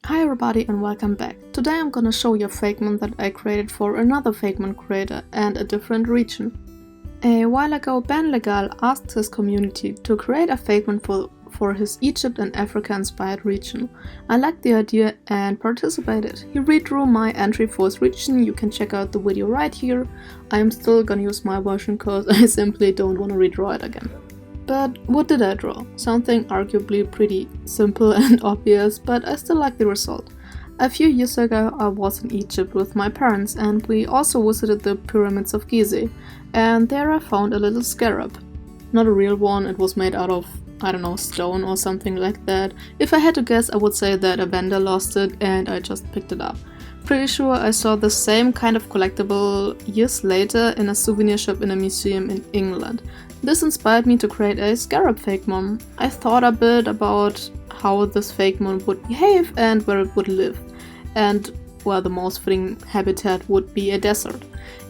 Hi everybody and welcome back. Today I'm gonna show you a Fakemon that I created for another Fakemon creator and a different region. A while ago, Ben Legal asked his community to create a Fakemon for his Egypt and Africa inspired region. I liked the idea and participated. He redrew my entry for his region. You can check out the video right here. I am still gonna use my version because I simply don't want to redraw it again. But what did I draw? Something arguably pretty simple and obvious, but I still like the result. A few years ago I was in Egypt with my parents and we also visited the pyramids of Gizeh, and there I found a little scarab. Not a real one, it was made out of, I don't know, stone or something like that. If I had to guess, I would say that a vendor lost it and I just picked it up. Pretty sure I saw the same kind of collectible years later in a souvenir shop in a museum in England. This inspired me to create a scarab Fakemon. I thought a bit about how this Fakemon would behave and where it would live, and well, the most fitting habitat would be a desert.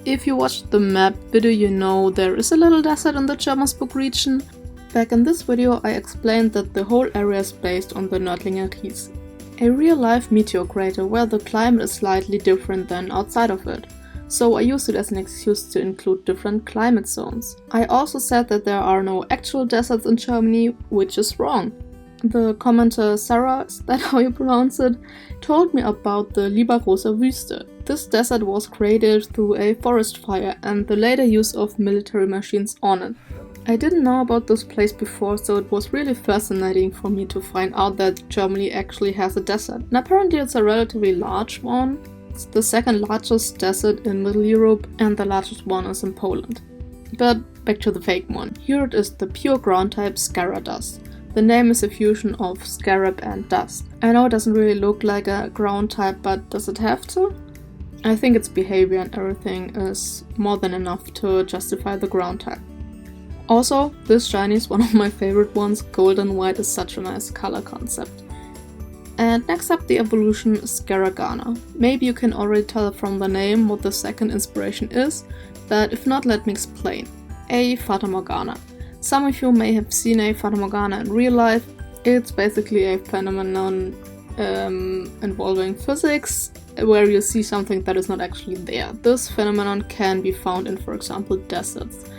If you watched the map video, you know there is a little desert in the Jermanzburg region. Back in this video I explained that the whole area is based on the Nördlinger Kies, a real-life meteor crater where the climate is slightly different than outside of it. So I used it as an excuse to include different climate zones. I also said that there are no actual deserts in Germany, which is wrong. The commenter Sarah, is that how you pronounce it, told me about the Lieberroser Wüste. This desert was created through a forest fire and the later use of military machines on it. I didn't know about this place before, so it was really fascinating for me to find out that Germany actually has a desert. And apparently it's a relatively large one. It's the second largest desert in Middle Europe and the largest one is in Poland. But back to the Fakemon. Here it is the pure ground type Scaradust. The name is a fusion of scarab and dust. I know it doesn't really look like a ground type, but does it have to? I think its behavior and everything is more than enough to justify the ground type. Also, this shiny is one of my favorite ones. Gold and white is such a nice color concept. And next up, the evolution Scaragana. Maybe you can already tell from the name what the second inspiration is, but if not, let me explain. A Fata Morgana. Some of you may have seen a Fata Morgana in real life. It's basically a phenomenon involving physics, where you see something that is not actually there. This phenomenon can be found in, for example, deserts.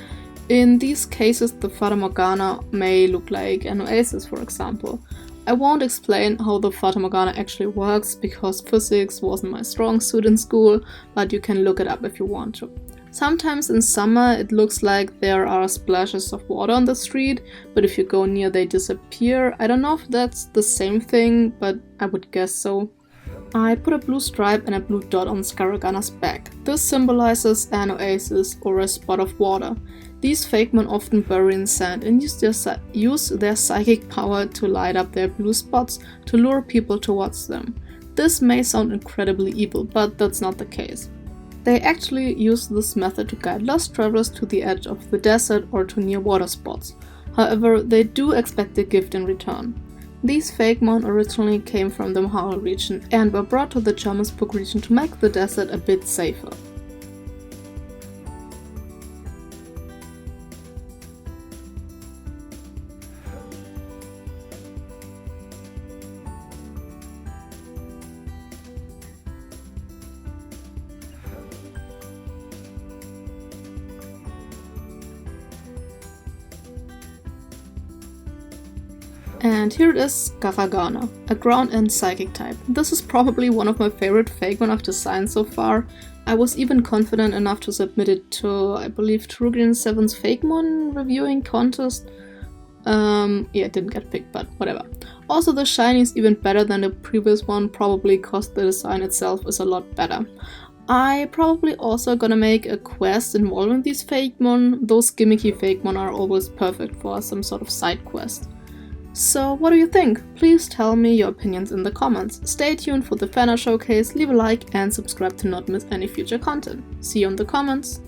In these cases, the Fata Morgana may look like an oasis, for example. I won't explain how the Fata Morgana actually works because physics wasn't my strong suit in school, but you can look it up if you want to. Sometimes in summer it looks like there are splashes of water on the street, but if you go near they disappear. I don't know if that's the same thing, but I would guess so. I put a blue stripe and a blue dot on Scaragana's back. This symbolizes an oasis or a spot of water. These Fakemon often bury in sand and use their psychic power to light up their blue spots to lure people towards them. This may sound incredibly evil, but that's not the case. They actually use this method to guide lost travelers to the edge of the desert or to near water spots. However, they do expect a gift in return. These Fakemon originally came from the Marihalia region and were brought to the Jermanzburg region to make the desert a bit safer. And here it is, Scaragana, a ground and psychic type. This is probably one of my favorite Fakemon I've designed so far. I was even confident enough to submit it to, I believe, Trugian7's Fakemon reviewing contest. Yeah, it didn't get picked, but whatever. Also, the shiny is even better than the previous one, probably because the design itself is a lot better. I probably also gonna make a quest involving these Fakemon. Those gimmicky Fakemon are always perfect for some sort of side quest. So what do you think? Please tell me your opinions in the comments. Stay tuned for the Fanart showcase, leave a like and subscribe to not miss any future content. See you in the comments!